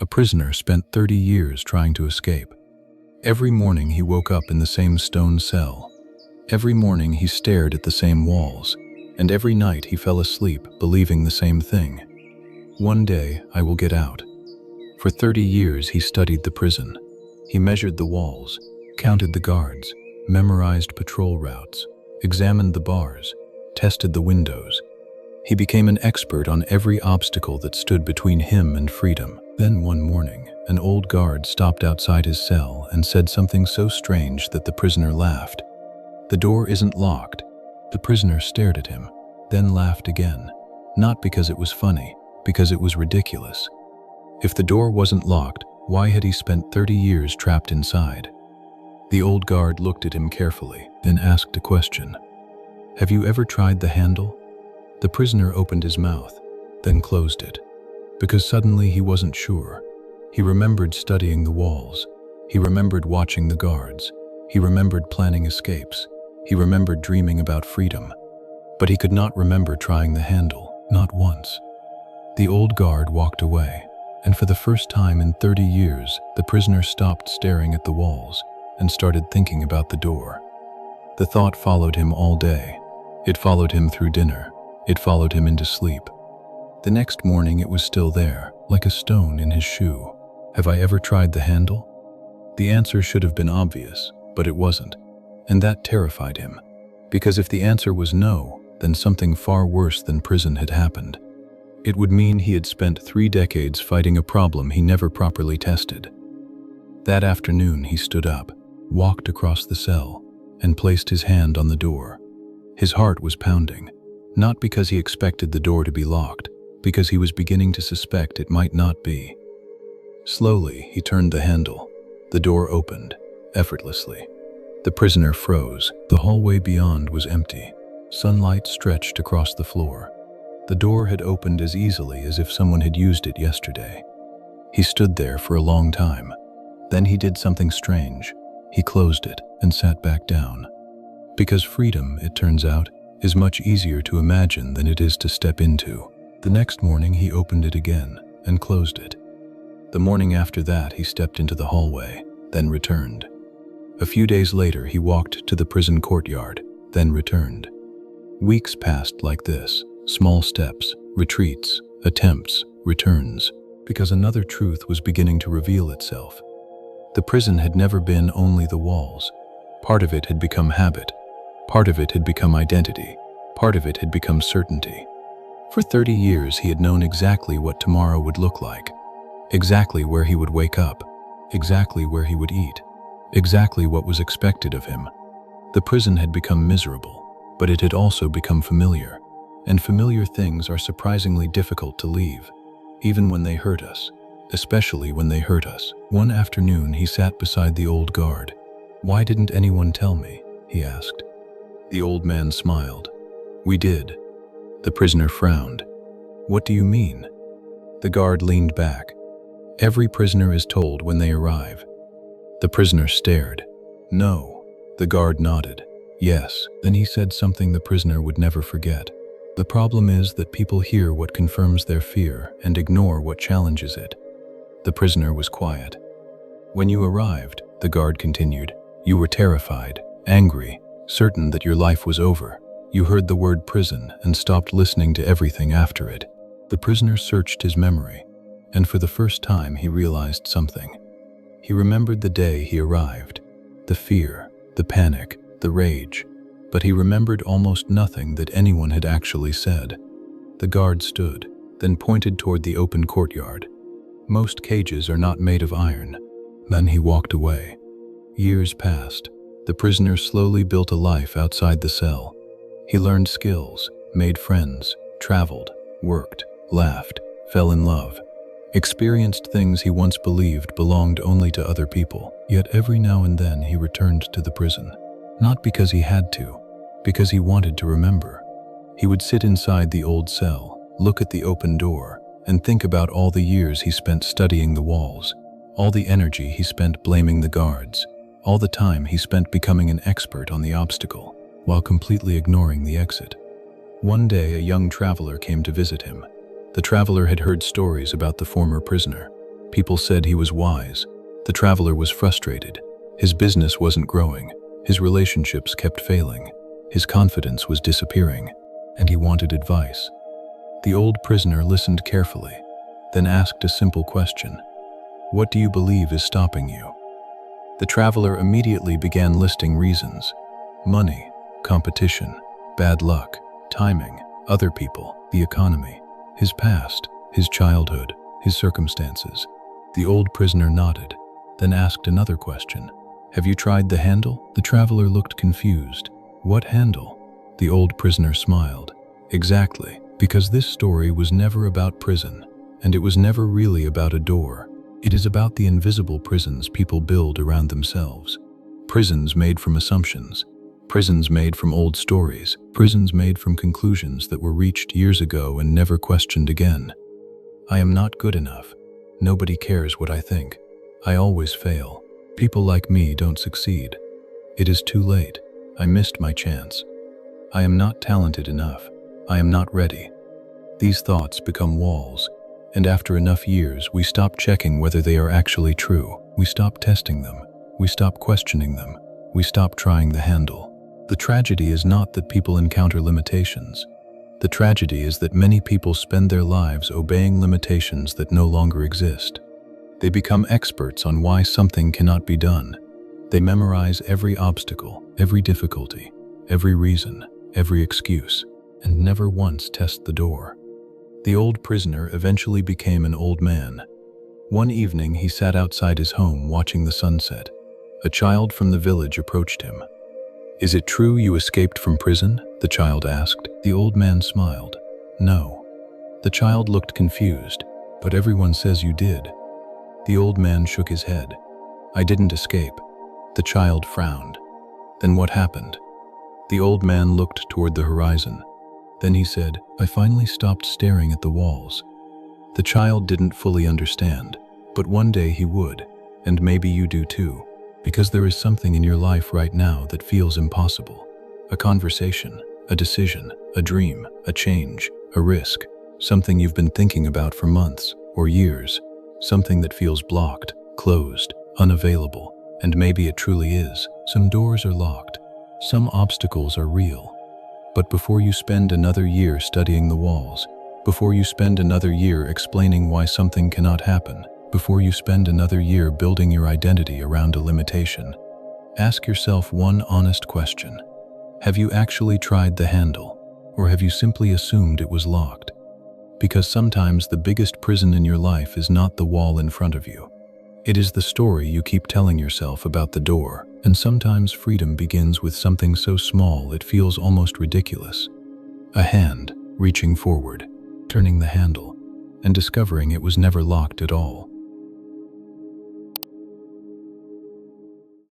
A prisoner spent 30 years trying to escape. Every morning he woke up in the same stone cell. Every morning he stared at the same walls, and every night he fell asleep believing the same thing. One day I will get out. For 30 years he studied the prison. He measured the walls, counted the guards, memorized patrol routes, examined the bars, tested the windows. He became an expert on every obstacle that stood between him and freedom. Then one morning, an old guard stopped outside his cell and said something so strange that the prisoner laughed. "The door isn't locked." The prisoner stared at him, then laughed again, not because it was funny, because it was ridiculous. If the door wasn't locked, why had he spent 30 years trapped inside? The old guard looked at him carefully, then asked a question. "Have you ever tried the handle?" The prisoner opened his mouth, then closed it, because suddenly he wasn't sure. He remembered studying the walls. He remembered watching the guards. He remembered planning escapes. He remembered dreaming about freedom. But he could not remember trying the handle, not once. The old guard walked away, and for the first time in 30 years, the prisoner stopped staring at the walls and started thinking about the door. The thought followed him all day. It followed him through dinner. It followed him into sleep. The next morning it was still there, like a stone in his shoe. Have I ever tried the handle? The answer should have been obvious, but it wasn't. And that terrified him. Because if the answer was no, then something far worse than prison had happened. It would mean he had spent 3 decades fighting a problem he never properly tested. That afternoon he stood up, walked across the cell, and placed his hand on the door. His heart was pounding, not because he expected the door to be locked, because he was beginning to suspect it might not be. Slowly, he turned the handle. The door opened, effortlessly. The prisoner froze. The hallway beyond was empty. Sunlight stretched across the floor. The door had opened as easily as if someone had used it yesterday. He stood there for a long time. Then he did something strange. He closed it and sat back down. Because freedom, it turns out, is much easier to imagine than it is to step into. The next morning he opened it again and closed it. The morning after that he stepped into the hallway, then returned. A few days later he walked to the prison courtyard, then returned. Weeks passed like this, small steps, retreats, attempts, returns, because another truth was beginning to reveal itself. The prison had never been only the walls. Part of it had become habit. Part of it had become identity. Part of it had become certainty. For 30 years he had known exactly what tomorrow would look like, exactly where he would wake up, exactly where he would eat, exactly what was expected of him. The prison had become miserable, but it had also become familiar, and familiar things are surprisingly difficult to leave, even when they hurt us, especially when they hurt us. One afternoon he sat beside the old guard. "Why didn't anyone tell me?" he asked. The old man smiled. "We did." The prisoner frowned. "What do you mean?" The guard leaned back. "Every prisoner is told when they arrive." The prisoner stared. "No." The guard nodded. "Yes." Then he said something the prisoner would never forget. "The problem is that people hear what confirms their fear and ignore what challenges it." The prisoner was quiet. "When you arrived," the guard continued, "you were terrified, angry, certain that your life was over. You heard the word prison and stopped listening to everything after it." The prisoner searched his memory, and for the first time he realized something. He remembered the day he arrived, the fear, the panic, the rage, but he remembered almost nothing that anyone had actually said. The guard stood, then pointed toward the open courtyard. "Most cages are not made of iron." Then he walked away. Years passed. The prisoner slowly built a life outside the cell. He learned skills, made friends, traveled, worked, laughed, fell in love, experienced things he once believed belonged only to other people. Yet every now and then he returned to the prison, not because he had to, because he wanted to remember. He would sit inside the old cell, look at the open door, and think about all the years he spent studying the walls, all the energy he spent blaming the guards, all the time he spent becoming an expert on the obstacle, while completely ignoring the exit. One day a young traveler came to visit him. The traveler had heard stories about the former prisoner, People said he was wise. The traveler was frustrated. His business wasn't growing. His relationships kept failing. His confidence was disappearing, and he wanted advice. The old prisoner listened carefully, then asked a simple question. What do you believe is stopping you? The traveler immediately began listing reasons. Money, competition, bad luck, timing, other people, the economy, his past, his childhood, his circumstances. The old prisoner nodded, then asked another question. Have you tried the handle? The traveler looked confused. What handle? The old prisoner smiled. Exactly, because this story was never about prison, and it was never really about a door. It is about the invisible prisons people build around themselves. Prisons made from assumptions. Prisons made from old stories. Prisons made from conclusions that were reached years ago and never questioned again. I am not good enough. Nobody cares what I think. I always fail. People like me don't succeed. It is too late. I missed my chance. I am not talented enough. I am not ready. These thoughts become walls, and after enough years, we stop checking whether they are actually true. We stop testing them. We stop questioning them. We stop trying the handle. The tragedy is not that people encounter limitations. The tragedy is that many people spend their lives obeying limitations that no longer exist. They become experts on why something cannot be done. They memorize every obstacle, every difficulty, every reason, every excuse, and never once test the door. The old prisoner eventually became an old man. One evening he sat outside his home watching the sunset. A child from the village approached him. Is it true you escaped from prison? The child asked. The old man smiled. No. The child looked confused. But everyone says you did. The old man shook his head. I didn't escape. The child frowned. Then what happened? The old man looked toward the horizon. Then he said, I finally stopped staring at the walls. The child didn't fully understand, but one day he would, and maybe you do too, because there is something in your life right now that feels impossible. A conversation, a decision, a dream, a change, a risk, something you've been thinking about for months or years, something that feels blocked, closed, unavailable, and maybe it truly is. Some doors are locked, some obstacles are real. But before you spend another year studying the walls, before you spend another year explaining why something cannot happen, before you spend another year building your identity around a limitation, ask yourself one honest question. Have you actually tried the handle, or have you simply assumed it was locked? Because sometimes the biggest prison in your life is not the wall in front of you. It is the story you keep telling yourself about the door, and sometimes freedom begins with something so small it feels almost ridiculous. A hand reaching forward, turning the handle, and discovering it was never locked at all.